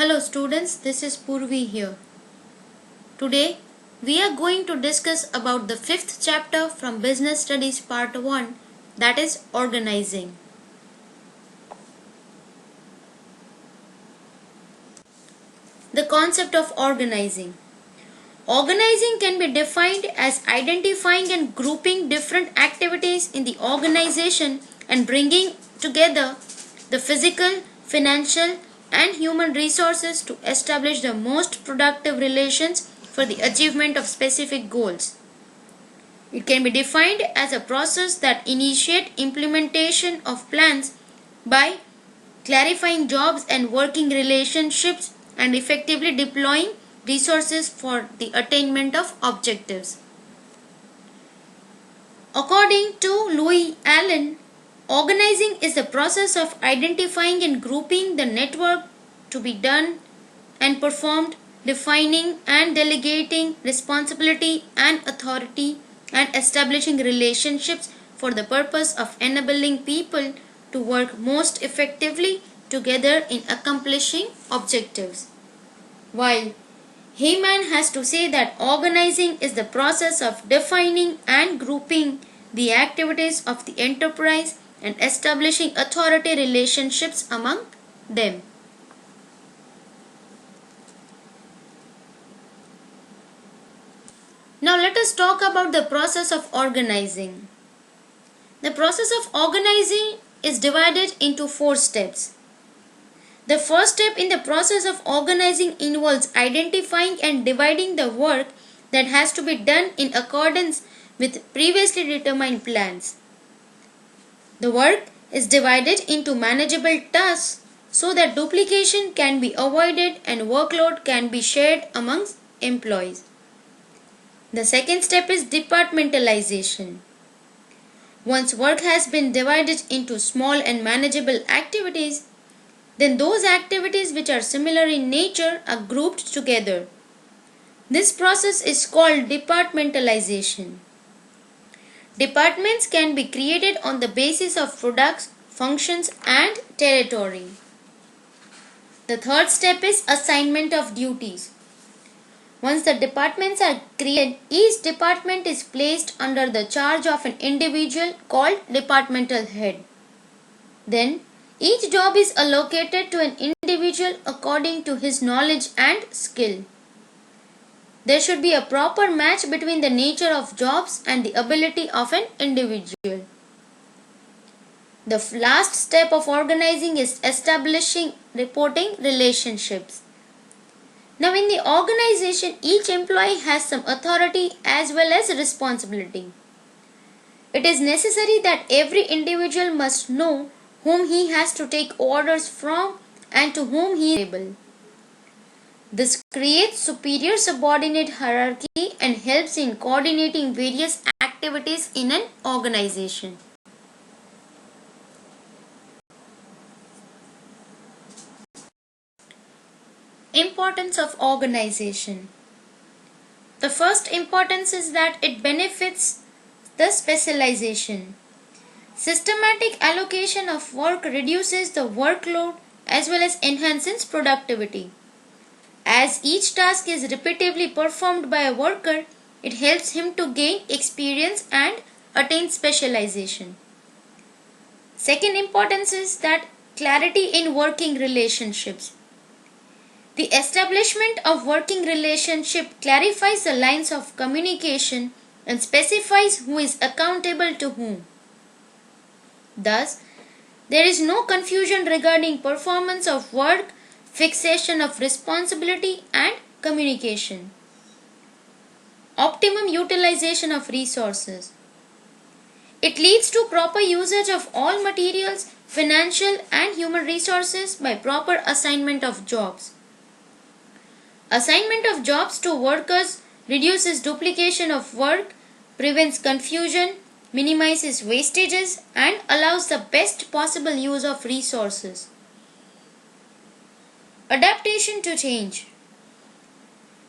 Hello students, this is Purvi here. Today we are going to discuss about the 5th chapter from Business Studies Part 1, that is Organizing. The concept of organizing. Organizing can be defined as identifying and grouping different activities in the organization and bringing together the physical, financial, and human resources to establish the most productive relations for the achievement of specific goals. It can be defined as a process that initiates implementation of plans by clarifying jobs and working relationships and effectively deploying resources for the attainment of objectives. According to Louis Allen, organizing is the process of identifying and grouping the network to be done and performed, defining and delegating responsibility and authority, and establishing relationships for the purpose of enabling people to work most effectively together in accomplishing objectives. While Heyman has to say that organizing is the process of defining and grouping the activities of the enterprise and establishing authority relationships among them. Now let us talk about the process of organizing. The process of organizing is divided into 4 steps. The first step in the process of organizing involves identifying and dividing the work that has to be done in accordance with previously determined plans. The work is divided into manageable tasks so that duplication can be avoided and workload can be shared amongst employees. The second step is departmentalization. Once work has been divided into small and manageable activities, then those activities which are similar in nature are grouped together. This process is called departmentalization. Departments can be created on the basis of products, functions, and territory. The third step is assignment of duties. Once the departments are created, each department is placed under the charge of an individual called departmental head. Then, each job is allocated to an individual according to his knowledge and skill. There should be a proper match between the nature of jobs and the ability of an individual. The last step of organizing is establishing reporting relationships. Now in the organization, each employee has some authority as well as responsibility. It is necessary that every individual must know whom he has to take orders from and to whom he is able. This creates superior subordinate hierarchy and helps in coordinating various activities in an organization. Importance of organization. The first importance is that it benefits the specialization. Systematic allocation of work reduces the workload as well as enhances productivity. As each task is repeatedly performed by a worker, it helps him to gain experience and attain specialization. Second importance is that clarity in working relationships. The establishment of working relationship clarifies the lines of communication and specifies who is accountable to whom. Thus, there is no confusion regarding performance of work, fixation of responsibility, and communication. Optimum utilization of resources. It leads to proper usage of all materials, financial and human resources by proper assignment of jobs. Assignment of jobs to workers reduces duplication of work, prevents confusion, minimizes wastages, and allows the best possible use of resources. Adaptation to change.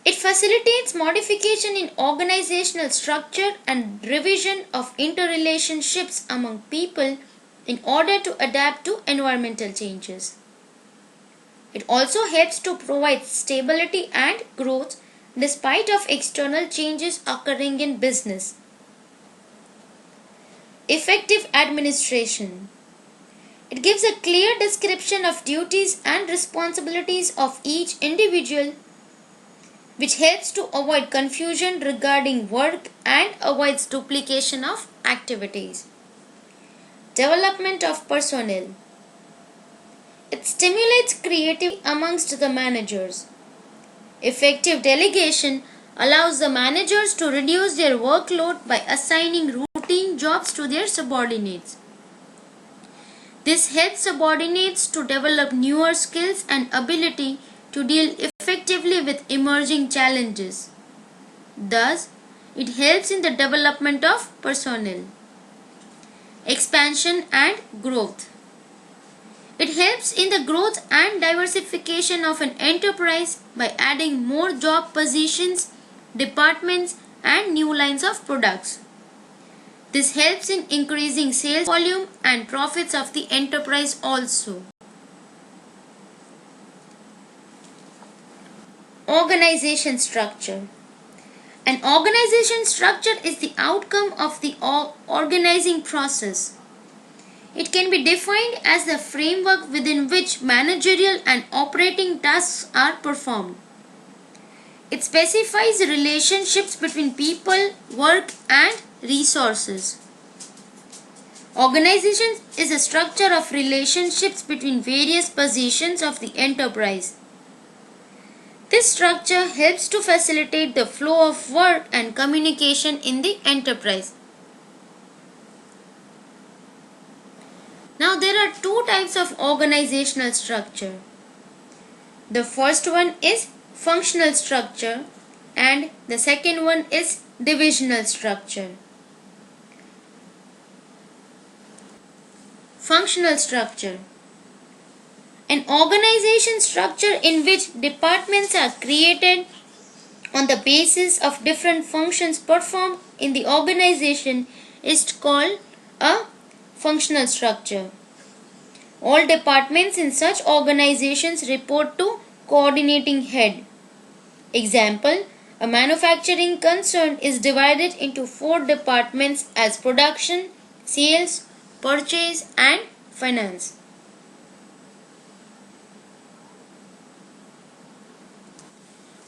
It facilitates modification in organizational structure and revision of interrelationships among people in order to adapt to environmental changes. It also helps to provide stability and growth despite of external changes occurring in business. Effective administration. It gives a clear description of duties and responsibilities of each individual, which helps to avoid confusion regarding work and avoids duplication of activities. Development of personnel. It stimulates creativity amongst the managers. Effective delegation allows the managers to reduce their workload by assigning routine jobs to their subordinates. This helps subordinates to develop newer skills and ability to deal effectively with emerging challenges. Thus, it helps in the development of personnel. Expansion and growth. It helps in the growth and diversification of an enterprise by adding more job positions, departments, and new lines of products. This helps in increasing sales volume and profits of the enterprise also. Organization structure. An organization structure is the outcome of the organizing process. It can be defined as the framework within which managerial and operating tasks are performed. It specifies relationships between people, work, and resources. Organization is a structure of relationships between various positions of the enterprise. This structure helps to facilitate the flow of work and communication in the enterprise. Now there are two types of organizational structure. The first one is functional structure and the second one is divisional structure. Functional structure. An organization structure in which departments are created on the basis of different functions performed in the organization is called a functional structure. All departments in such organizations report to coordinating head. Example, a manufacturing concern is divided into 4 departments as production, sales, purchase, and finance.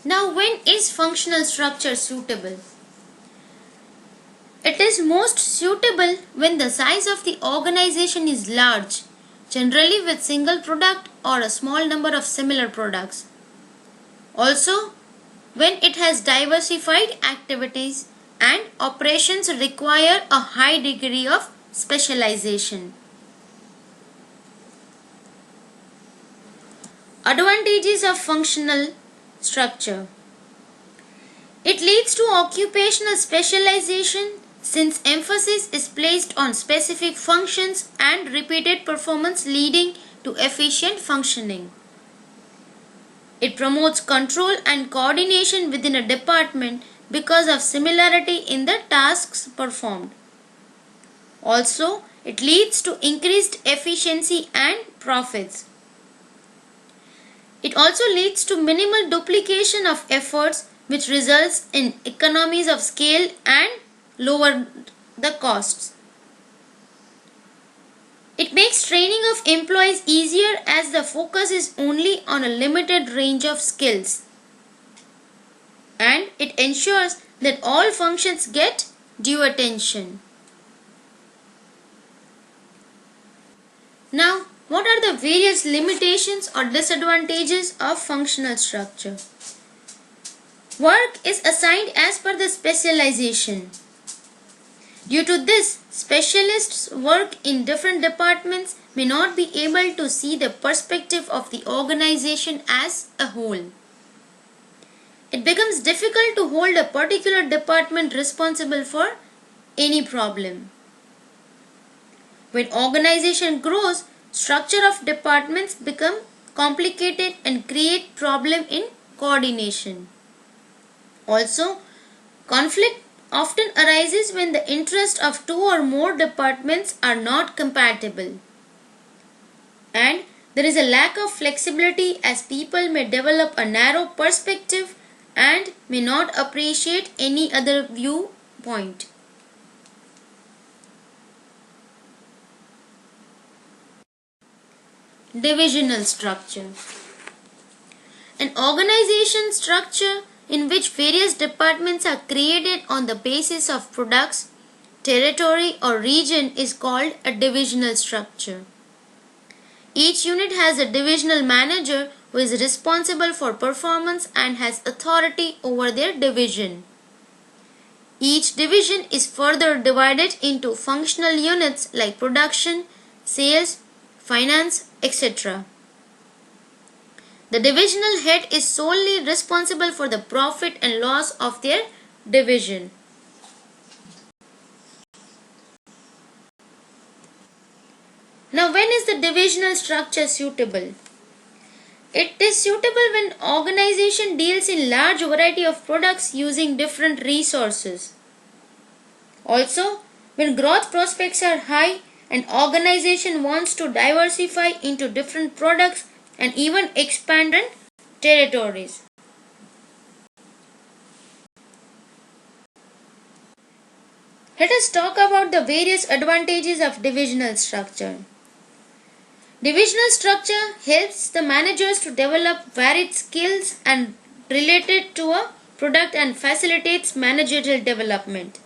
Now, when is functional structure suitable? It is most suitable when the size of the organization is large, generally with single product or a small number of similar products. Also, when it has diversified activities and operations require a high degree of specialization. Advantages of functional structure. It leads to occupational specialization since emphasis is placed on specific functions and repeated performance leading to efficient functioning. It promotes control and coordination within a department because of similarity in the tasks performed. Also, it leads to increased efficiency and profits. It also leads to minimal duplication of efforts, which results in economies of scale and lower the costs. It makes training of employees easier as the focus is only on a limited range of skills. And it ensures that all functions get due attention. Now, what are the various limitations or disadvantages of functional structure? Work is assigned as per the specialization. Due to this, specialists work in different departments may not be able to see the perspective of the organization as a whole. It becomes difficult to hold a particular department responsible for any problem. When organization grows, structure of departments become complicated and create problem in coordination. Also, conflict often arises when the interests of 2 or more departments are not compatible. And There is a lack of flexibility as people may develop a narrow perspective and may not appreciate any other viewpoint. Divisional structure. An organization structure in which various departments are created on the basis of products, territory, or region is called a divisional structure. Each unit has a divisional manager who is responsible for performance and has authority over their division. Each division is further divided into functional units like production, sales, finance, etc. The divisional head is solely responsible for the profit and loss of their division. Now, when is the divisional structure suitable? It is suitable when organization deals in large variety of products using different resources. Also, when growth prospects are high, an organization wants to diversify into different products and even expand in territories. Let us talk about the various advantages of divisional structure. Divisional structure helps the managers to develop varied skills and related to a product and facilitates managerial development.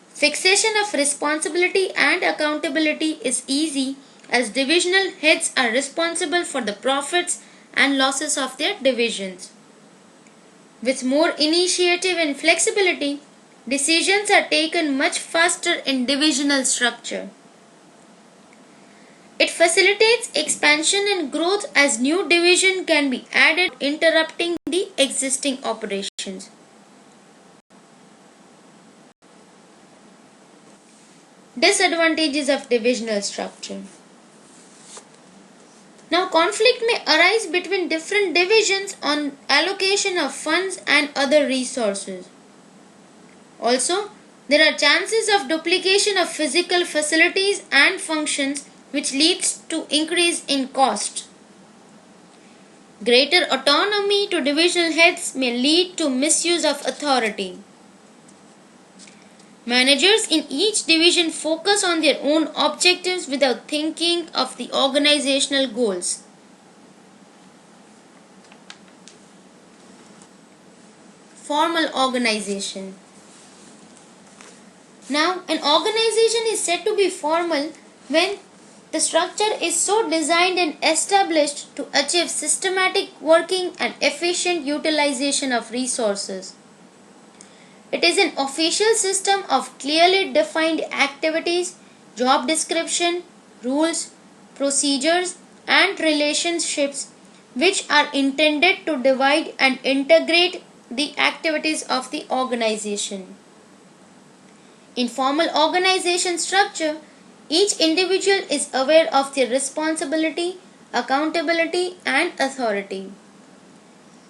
Fixation of responsibility and accountability is easy as divisional heads are responsible for the profits and losses of their divisions. With more initiative and flexibility, decisions are taken much faster in divisional structure. It facilitates expansion and growth as new division can be added, interrupting the existing operations. Disadvantages of divisional structure. Now, conflict may arise between different divisions on allocation of funds and other resources. Also, there are chances of duplication of physical facilities and functions which leads to increase in cost. Greater autonomy to divisional heads may lead to misuse of authority. Managers in each division focus on their own objectives without thinking of the organizational goals. Formal organization. Now, an organization is said to be formal when the structure is so designed and established to achieve systematic working and efficient utilization of resources. It is an official system of clearly defined activities, job description, rules, procedures, and relationships which are intended to divide and integrate the activities of the organization. In formal organization structure, each individual is aware of their responsibility, accountability, and authority.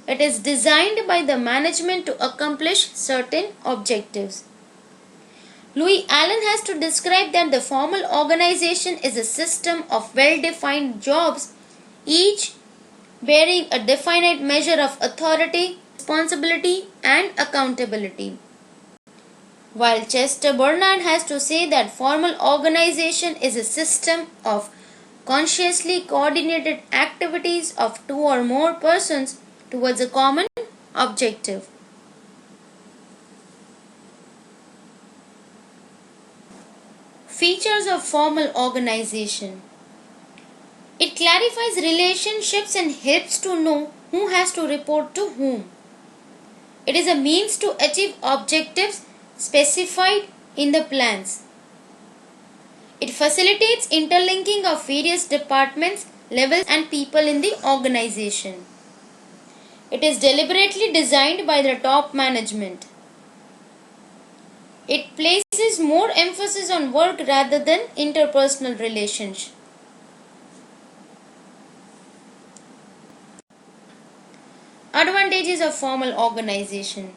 It is designed by the management to accomplish certain objectives. Louis Allen has to describe that the formal organization is a system of well-defined jobs, each bearing a definite measure of authority, responsibility, and accountability. While Chester Bernard has to say that formal organization is a system of consciously coordinated activities of two or more persons towards a common objective. Features of formal organization. It clarifies relationships and helps to know who has to report to whom. It is a means to achieve objectives specified in the plans. It facilitates interlinking of various departments, levels, and people in the organization. It is deliberately designed by the top management. It places more emphasis on work rather than interpersonal relations. Advantages of formal organization.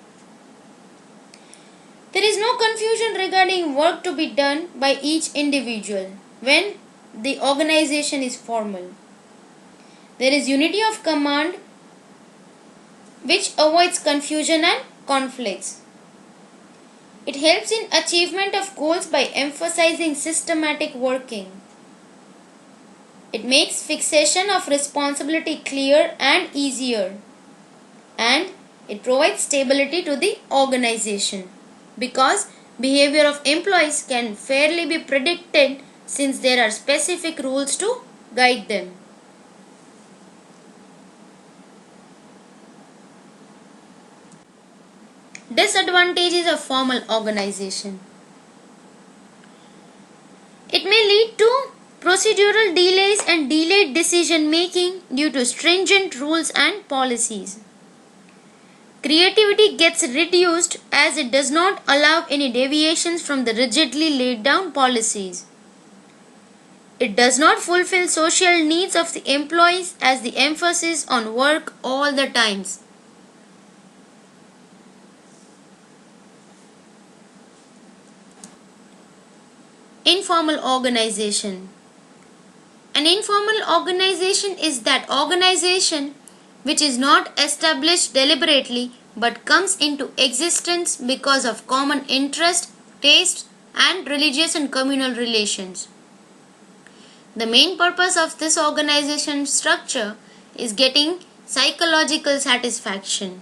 There is no confusion regarding work to be done by each individual when the organization is formal. There is unity of command which avoids confusion and conflicts. It helps in achievement of goals by emphasizing systematic working. It makes fixation of responsibility clear and easier. And it provides stability to the organization because behavior of employees can fairly be predicted since there are specific rules to guide them. Disadvantages of formal organization. It may lead to procedural delays and delayed decision making due to stringent rules and policies. Creativity gets reduced as it does not allow any deviations from the rigidly laid down policies. It does not fulfill social needs of the employees as the emphasis on work all the times. Informal organization. An informal organization is that organization which is not established deliberately but comes into existence because of common interest, taste, and religious and communal relations. The main purpose of this organization structure is getting psychological satisfaction.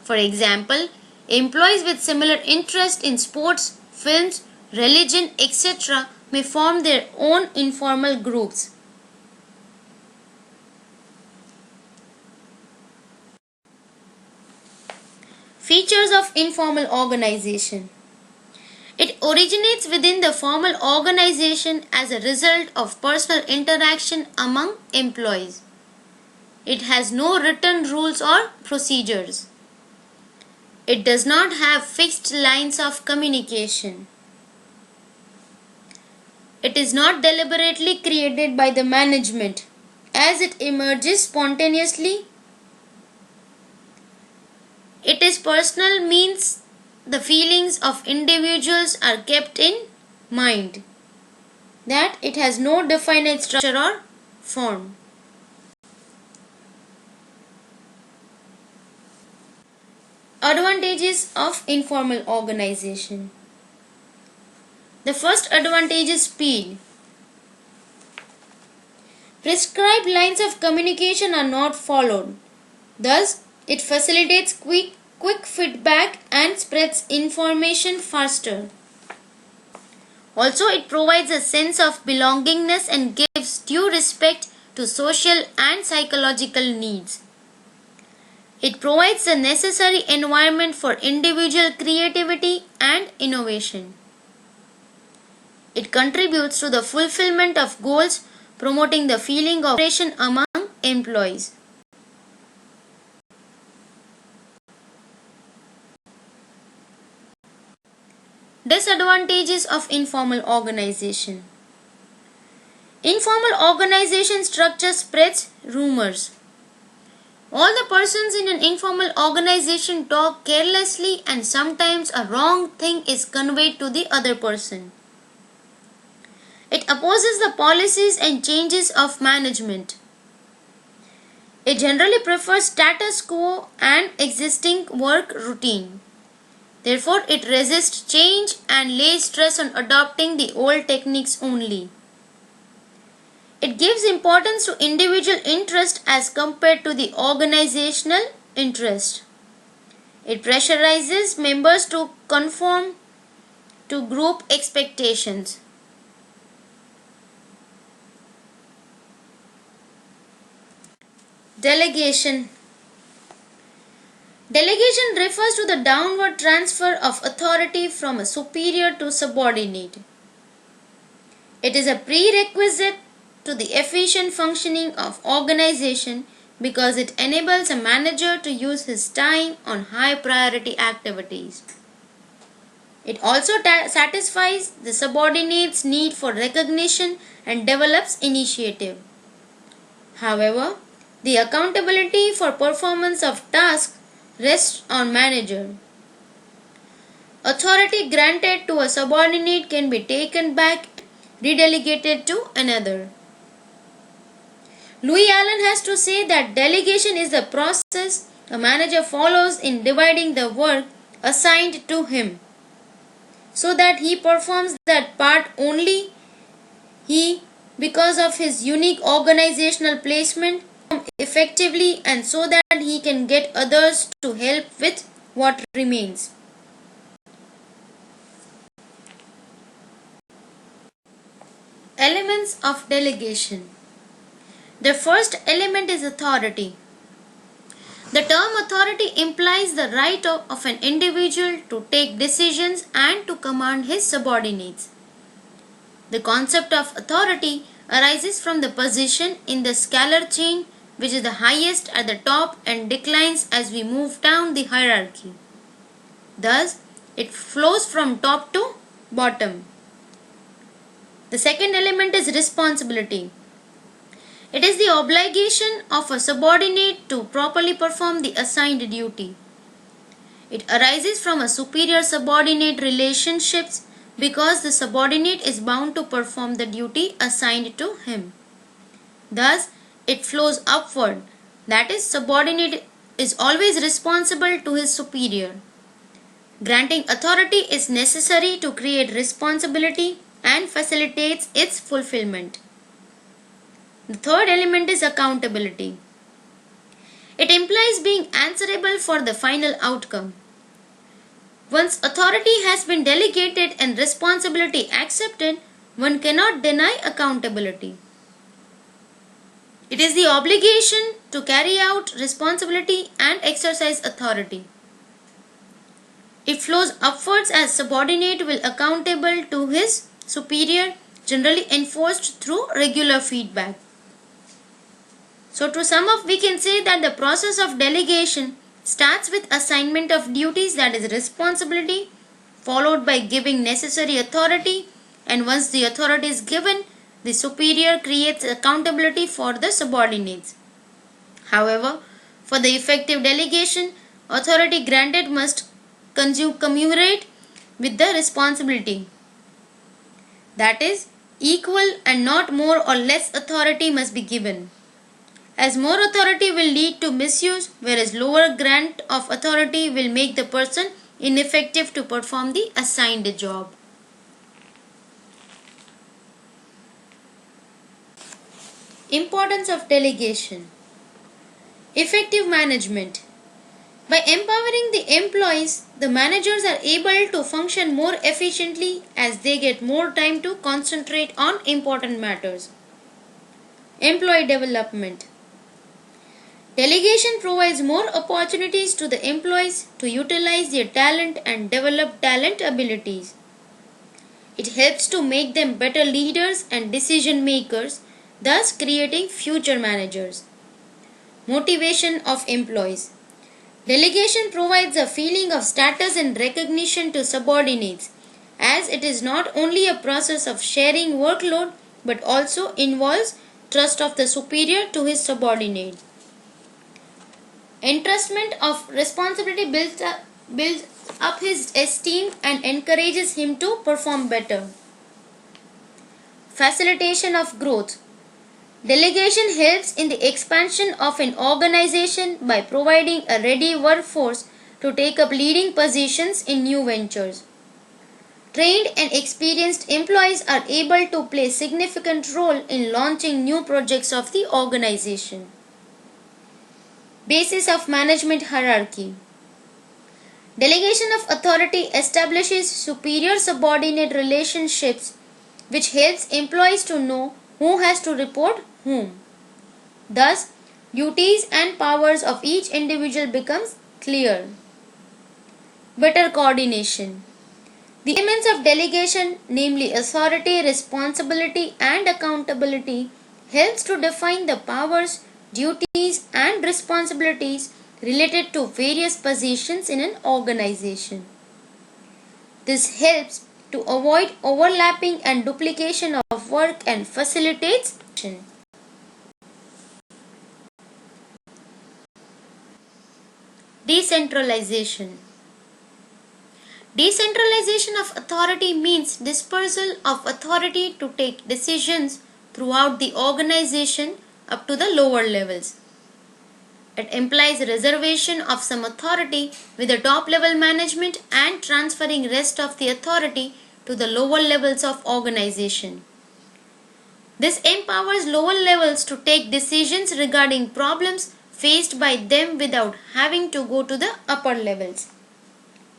For example, employees with similar interest in sports, films, religion, etc. may form their own informal groups. Features of informal organization. It originates within the formal organization as a result of personal interaction among employees. It has no written rules or procedures. It does not have fixed lines of communication. It is not deliberately created by the management as it emerges spontaneously. It is personal means the feelings of individuals are kept in mind. That it has no definite structure or form. Advantages of informal organization. The first advantage is speed. Prescribed lines of communication are not followed. Thus, it facilitates quick feedback and spreads information faster. Also, it provides a sense of belongingness and gives due respect to social and psychological needs. It provides the necessary environment for individual creativity and innovation. It contributes to the fulfillment of goals, promoting the feeling of cooperation among employees. Disadvantages of informal organization. Informal organization structure spreads rumors. All the persons in an informal organization talk carelessly and sometimes a wrong thing is conveyed to the other person. It opposes the policies and changes of management. It generally prefers status quo and existing work routine. Therefore, it resists change and lays stress on adopting the old techniques only. It gives importance to individual interest as compared to the organizational interest. It pressurizes members to conform to group expectations. Delegation. Delegation refers to the downward transfer of authority from a superior to subordinate. It is a prerequisite to the efficient functioning of organization because it enables a manager to use his time on high priority activities. It also satisfies the subordinate's need for recognition and develops initiative. However, the accountability for performance of tasks rests on manager. Authority granted to a subordinate can be taken back, redelegated to another. Louis Allen has to say that delegation is the process a manager follows in dividing the work assigned to him so that he performs that part only because of his unique organizational placement effectively and so that he can get others to help with what remains. Elements of delegation. The first element is authority. The term authority implies the right of an individual to take decisions and to command his subordinates. The concept of authority arises from the position in the scalar chain, which is the highest at the top and declines as we move down the hierarchy. Thus, it flows from top to bottom. The second element is responsibility. It is the obligation of a subordinate to properly perform the assigned duty. It arises from a superior-subordinate relationships because the subordinate is bound to perform the duty assigned to him. Thus, it flows upward, that is, subordinate is always responsible to his superior. Granting authority is necessary to create responsibility and facilitates its fulfillment. The third element is accountability. It implies being answerable for the final outcome. Once authority has been delegated and responsibility accepted, one cannot deny accountability. It is the obligation to carry out responsibility and exercise authority. It flows upwards as subordinate will accountable to his superior, generally enforced through regular feedback. So to sum up, we can say that the process of delegation starts with assignment of duties, that is responsibility, followed by giving necessary authority, and once the authority is given, the superior creates accountability for the subordinates. However, for the effective delegation, authority granted must commensurate with the responsibility. That is, equal and not more or less authority must be given. As more authority will lead to misuse, whereas lower grant of authority will make the person ineffective to perform the assigned job. Importance of delegation. Effective management. By empowering the employees, the managers are able to function more efficiently as they get more time to concentrate on important matters. Employee development. Delegation provides more opportunities to the employees to utilize their talent and develop talent abilities. It helps to make them better leaders and decision makers, thus creating future managers. Motivation of employees. Delegation provides a feeling of status and recognition to subordinates, as it is not only a process of sharing workload but also involves trust of the superior to his subordinate. Entrustment of responsibility builds up his esteem and encourages him to perform better. Facilitation of growth. Delegation helps in the expansion of an organization by providing a ready workforce to take up leading positions in new ventures. Trained and experienced employees are able to play a significant role in launching new projects of the organization. Basis of management hierarchy. Delegation of authority establishes superior-subordinate relationships which helps employees to know who has to report whom. Thus, duties and powers of each individual becomes clear. Better coordination. The elements of delegation, namely authority, responsibility and accountability, helps to define the powers, duties and responsibilities related to various positions in an organization. This helps to avoid overlapping and duplication of work and facilitates action. Decentralization. Decentralization of authority means dispersal of authority to take decisions throughout the organization up to the lower levels. It implies reservation of some authority with the top level management and transferring rest of the authority to the lower levels of organization. This empowers lower levels to take decisions regarding problems faced by them without having to go to the upper levels.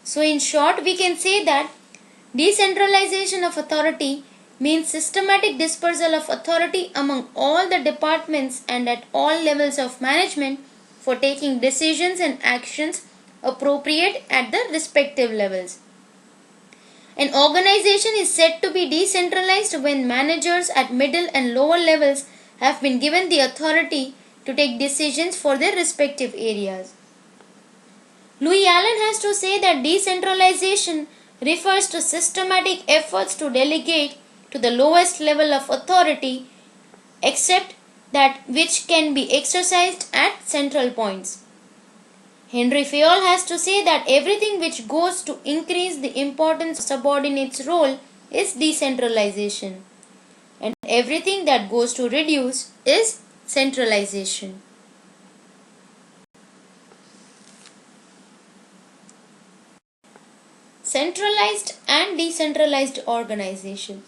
So in short, we can say that decentralization of authority means systematic dispersal of authority among all the departments and at all levels of management for taking decisions and actions appropriate at the respective levels. An organization is said to be decentralized when managers at middle and lower levels have been given the authority to take decisions for their respective areas. Louis Allen has to say that decentralization refers to systematic efforts to delegate to the lowest level of authority except that which can be exercised at central points. Henry Fayol has to say that everything which goes to increase the importance of subordinates' role is decentralization, and everything that goes to reduce is centralization. Centralized and decentralized organizations.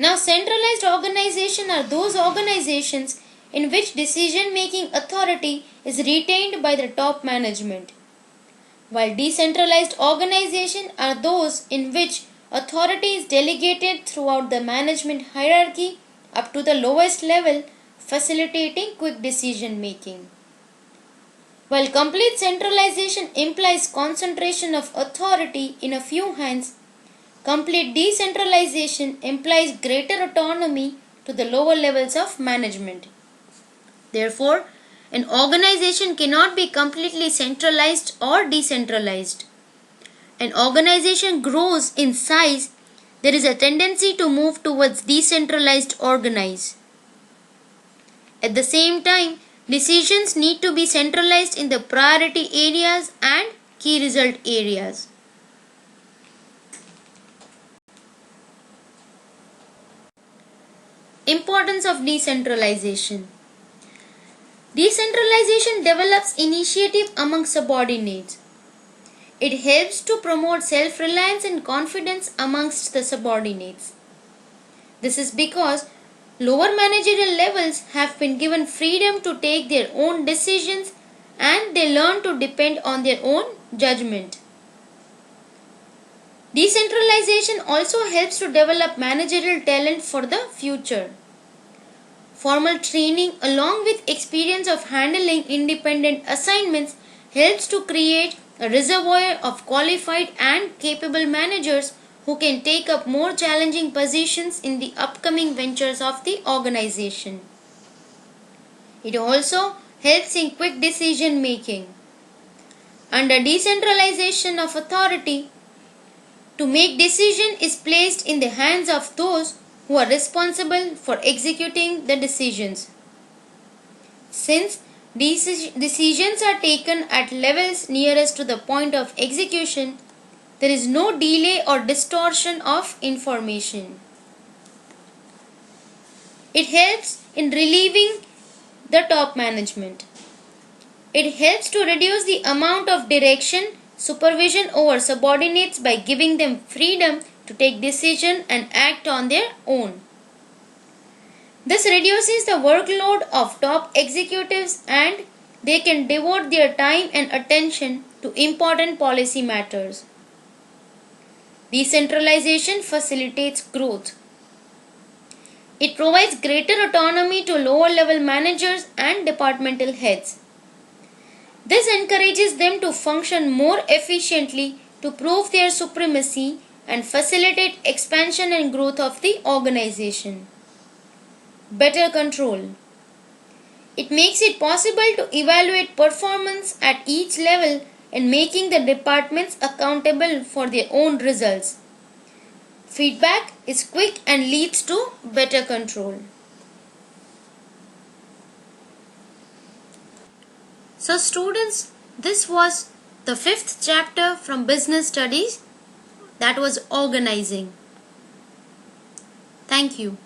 Now, centralized organizations are those organizations in which decision-making authority is retained by the top management, while decentralized organizations are those in which authority is delegated throughout the management hierarchy up to the lowest level, facilitating quick decision-making. While complete centralization implies concentration of authority in a few hands, complete decentralization implies greater autonomy to the lower levels of management. Therefore, an organization cannot be completely centralized or decentralized. An organization grows in size, there is a tendency to move towards decentralized organize. At the same time, decisions need to be centralized in the priority areas and key result areas. Importance of decentralization. Decentralization develops initiative among subordinates. It helps to promote self-reliance and confidence amongst the subordinates. This is because lower managerial levels have been given freedom to take their own decisions and they learn to depend on their own judgment. Decentralization also helps to develop managerial talent for the future. Formal training along with experience of handling independent assignments helps to create a reservoir of qualified and capable managers who can take up more challenging positions in the upcoming ventures of the organization. It also helps in quick decision making. Under decentralization of authority, to make decision is placed in the hands of those who are responsible for executing the decisions. Since decisions are taken at levels nearest to the point of execution, there is no delay or distortion of information. It helps in relieving the top management. It helps to reduce the amount of direction, supervision over subordinates by giving them freedom to take decision and act on their own. This reduces the workload of top executives and they can devote their time and attention to important policy matters. Decentralization facilitates growth. It provides greater autonomy to lower level managers and departmental heads. This encourages them to function more efficiently to prove their supremacy and facilitate expansion and growth of the organization. Better control. It makes it possible to evaluate performance at each level and making the departments accountable for their own results. Feedback is quick and leads to better control. So students, this was the 5th chapter from Business Studies, that was Organizing. Thank you.